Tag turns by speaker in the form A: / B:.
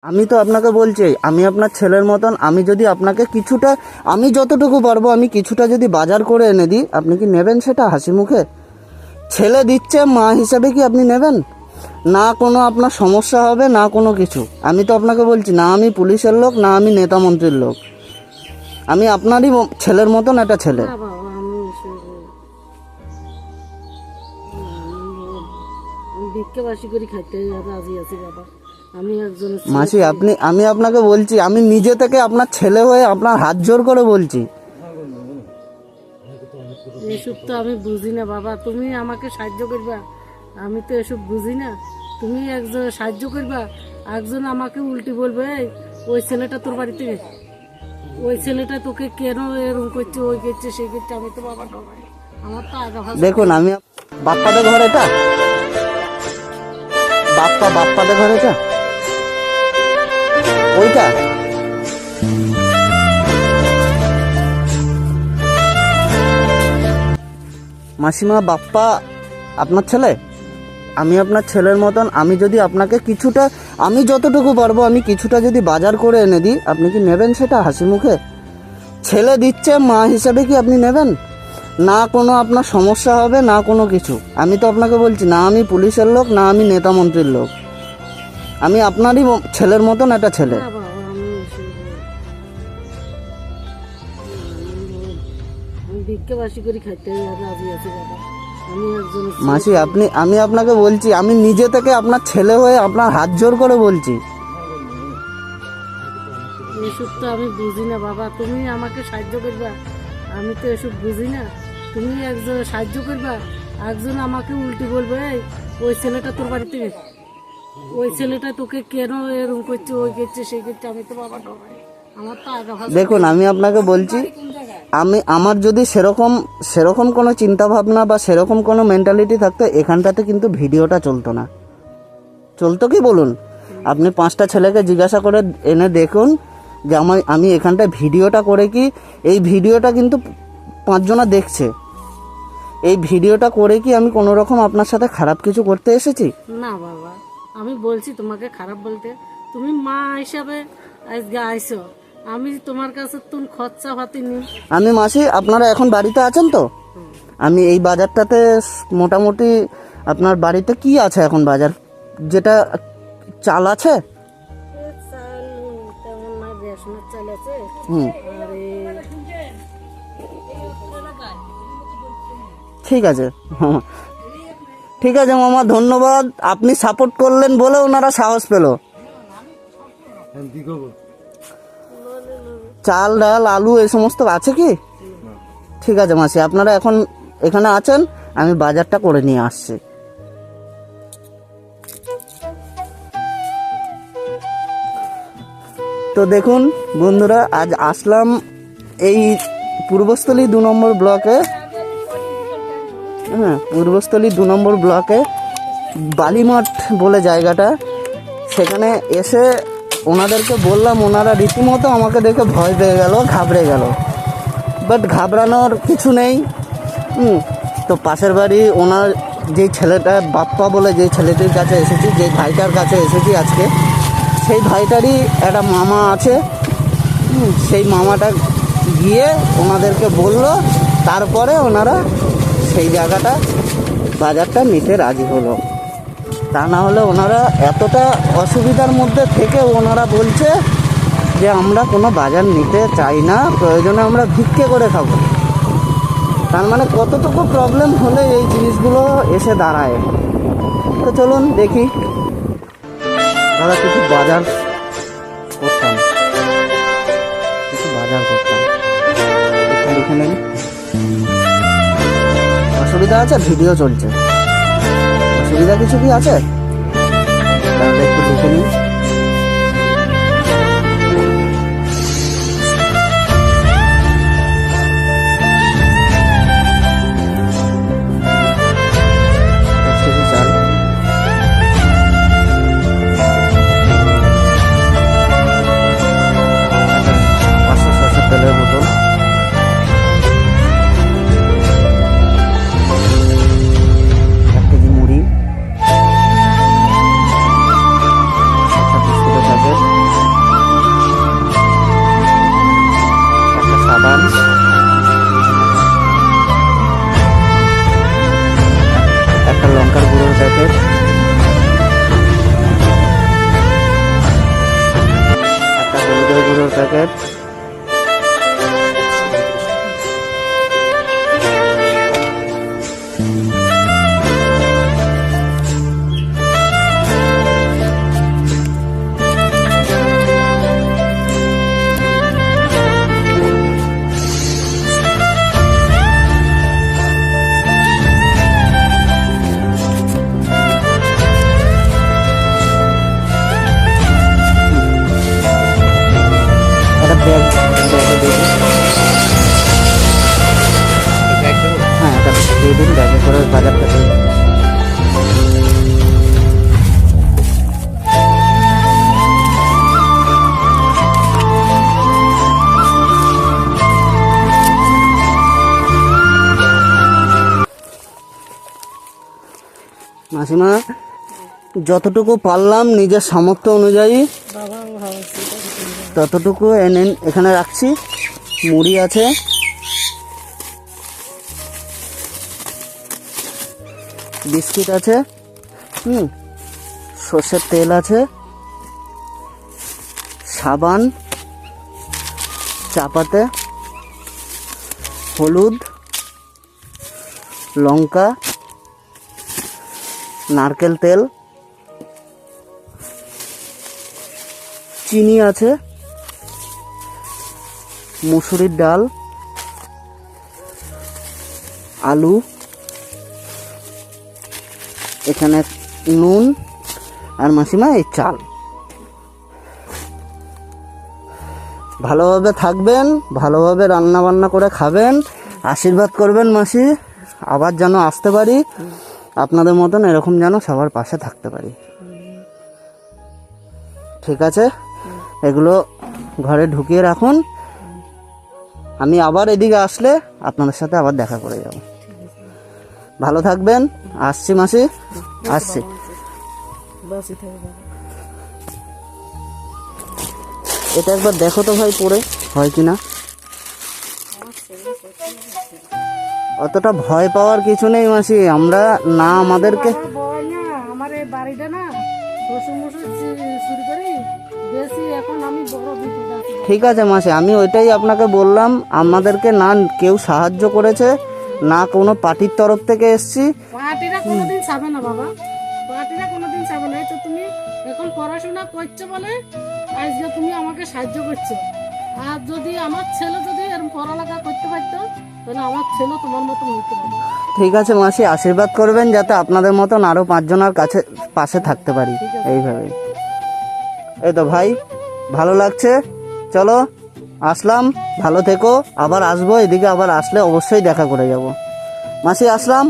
A: আমি তো আপনাকে বলছি, আমি আপনার ছেলের মতন, আমি যদি আপনাকে কিছুটা, আমি যতটুকু পারবো আমি কিছুটা যদি বাজার করে এনে দিই, আপনি কি নেবেন সেটা হাসি মুখে? ছেলে দিচ্ছে, মা হিসাবে কি আপনি নেবেন? না কোনো আপনার সমস্যা হবে, না কোনো কিছু। আমি তো আপনাকে বলছি, না আমি পুলিশের লোক, না আমি নেতা মন্ত্রীর লোক, আমি আপনারই ছেলের মতন একটা ছেলে।
B: না বাবা, আমি ভিক্ষাবাসী করে খাইতে রাজি আছি বাবা। আমি একজন
A: মাসি, আমি আপনাকে বলছি, আমি নিজে থেকে আপনার ছেলে হয়ে আপনার হাত জোর করে বলছি,
B: এসব তো আমি বুঝি না বাবা। তুমি আমাকে সাহায্য করবা, আমি তো এসব বুঝি না। তুমি একজন সাহায্য করবা, একজন আমাকে উল্টি বলবে "এই, ওই ছেলেটা তোর বাড়িতে, ওই ছেলেটা তোকে কেন এরকম করছে, ওই করছে সেই করছে"। আমি তো বাবা ডরাই, আমার তো আগা ভাষা।
A: দেখুন আমি বাপ্পাদের ঘর এটা, বাপ্পাদের ঘর এটা, ওইটা মাসিমা, বাপ্পা আপনার ছেলে? আমি আপনার ছেলের মতন, আমি যদি আপনাকে কিছুটা, আমি যতটুকু পারবো আমি কিছুটা যদি বাজার করে এনে দিই, আপনি কি নেবেন সেটা হাসি মুখে? ছেলে দিচ্ছে, মা হিসাবে কি আপনি নেবেন? না কোনো আপনার সমস্যা হবে, না কোনো কিছু। আমি তো আপনাকে বলছি, না আমি পুলিশের লোক, না আমি নেতা মন্ত্রীর লোক, আমি আপনারই ছেলের মতন একটা ছেলে।
B: না বাবা, আমি ভিক্ষাবাসী করে খাইতে রাজি আছি বাবা। আমি একজন
A: মাসি, আমি আপনাকে বলছি, আমি নিজে থেকে আপনার ছেলে হয়ে আপনার হাত জোর করে বলছি,
B: এসব তো আমি বুঝি না বাবা। তুমি আমাকে সাহায্য করবা, আমি তো এসব বুঝি না। তুমি একজন সাহায্য করবা, একজন আমাকে উল্টি বলবে "এই, ওই ছেলেটা তোর বাড়িতে, ওই ছেলেটা তোকে কেন এরকম করছে, ওই করছে সেই করছে"। আমি তো বাবা ডরাই, আমার তো আগা ভাষা।
A: দেখুন আমি আপনাকে বলছি, আমার যদি সেরকম কোনো চিন্তা ভাবনা বা সেরকম কোনো মেন্টালিটি থাকতো, এখানটাতে কিন্তু ভিডিওটা চলতো না। চলতো কি বলুন? আপনি 5টা ছেলেকে জিজ্ঞাসা করে এনে দেখুন যে আমি এখানটায় ভিডিওটা করে কি, এই ভিডিওটা কিন্তু 5 জনা দেখছে, এই ভিডিওটা করে কি আমি কোনো রকম আপনার সাথে খারাপ কিছু করতে এসেছি?
B: না বাবা, আমি বলছি তোমাকে খারাপ বলতে, তুমি মা হিসাবে আজকে আইসো, আমি তোমার কাছে তুমি খরচা পাতি নি।
A: আমি মাসি, আপনারা এখন বাড়িতে আছেন তো? আমি এই বাজারটাতে মোটামুটি, আপনার বাড়িতে কি আছে এখন বাজার, যেটা চাল আছে?
B: চাল তেমন না, রেশনের চাল আছে।
A: হুম,
B: আর
A: ঠিক আছে মামা, ঠিক আছে মামা, ধন্যবাদ। আপনি সাপোর্ট করলেন বলে ওনারা সাহস পেল। চাল, ডাল, আলু এই সমস্ত আছে কি? ঠিক আছে মাসি, আপনারা এখন এখানে আছেন, আমি বাজারটা করে নিয়ে আসছি। তো দেখুন বন্ধুরা, আজ আসলাম এই পূর্বস্থলী 2 নম্বর ব্লকে, হ্যাঁ পূর্বস্থলী 2 নম্বর ব্লকে বালিমাঠ বলে জায়গাটা, সেখানে এসে ওনাদেরকে বললাম, ওনারা রীতিমতো আমাকে দেখে ভয় পেয়ে গেল, ঘাবড়ে গেল। বাট ঘাবড়ানোর কিছু নেই। তো পাশের বাড়ি ওনার যেই ছেলেটা, বাপ্পা বলে যেই ছেলেটির কাছে এসেছি, যেই ভাইটার কাছে এসেছি আজকে, সেই ভাইটারই একটা মামা আছে। সেই মামাটা গিয়ে ওনাদেরকে বলল, তারপরে ওনারা সেই জায়গাটা, বাজারটা নিতে রাজি হলো। তা না হলে ওনারা এতটা অসুবিধার মধ্যে থেকে ওনারা বলছে যে আমরা কোনো বাজার নিতে চাই না, প্রয়োজনে আমরা ভিক্ষে করে খাবো। তার মানে কতটুকু প্রবলেম হলে এই জিনিসগুলো এসে দাঁড়ায়। তো চলুন দেখি, দাদা কিছু বাজার করতাম, একটু লিখে নেন। অসুবিধা আছে? ভিডিও চলছে, অসুবিধা কিছু কি আছে? তাহলে একটু লিখে নিন। তেলের বোতল, 1 কেজি মুড়ি, প্যাকেট, একটা ব্যাগ, হ্যাঁ একটা দিয়ে দিন, ব্যাগে করে বাজার থেকে। মাসিমা, যতটুকু পারলাম নিজের সামর্থ্য অনুযায়ী
B: বাবা আমি ভাবছি
A: ততটুকু এনে এখানে রাখছি। মুড়ি আছে, বিস্কিট আছে, সর্ষের তেল আছে, সাবান, চাপাতে, হলুদ, লঙ্কা, নারকেল তেল, চিনি আছে, মুসুরির ডাল, আলু, এখানে নুন, আর মাসিমা এই চাল। ভালোভাবে থাকবেন, ভালোভাবে রান্না বান্না করে খাবেন, আশীর্বাদ করবেন মাসি, আবার যেন আসতে পারি আপনাদের মতন, এরকম যেন সবার পাশে থাকতে পারি। ঠিক আছে, এগুলো ঘরে ঢুকিয়ে রাখুন, আমি আবার এদিকে আসলে আপনাদের সাথে আবার দেখা করে যাব। ভালো থাকবেন, আসছি মাসি, আসছি।
B: বাসি থাকে বাবা।
A: এটা একবার দেখো তো ভাই, পড়ে হয় কিনা। অতটা ভয় পাওয়ার কিছু নেই মাসি, আমরা না আমাদেরকে
B: আমার বয় না, আমার এই বাড়িটা না শ্বশুর মশুর চুরি করি বেশি, এখন আমি বড় বিপদ আছি।
A: ঠিক আছে মাসি, আমি ওইটাই আপনাকে বললাম, আমাদেরকে না কেউ সাহায্য করেছে, না কোনো পার্টির তরফ থেকে এসছি।
B: পার্টিরা কোনোদিন চাবে না বাবা, পার্টিরা কোনোদিন চাবে না। এই তো তুমি এখন পড়াশোনা করছো বলে আজকে তুমি আমাকে সাহায্য করছো। আর যদি আমার ছেলে যদি এরকম পড়ালেখা করতে পারতো তাহলে আমার ছেলে তোমার মতো হইতে পারতো।
A: ঠিক আছে মাসি, আশীর্বাদ করবেন যাতে আপনাদের মতন আরো 5 জনের কাছে পাশে থাকতে পারি এইভাবেই। এই তো ভাই, ভালো লাগছে, চলো আসলাম, ভালো থেকো, আবার আসবো এদিকে, আবার আসলে অবশ্যই দেখা করে যাব। মাসি আসলাম।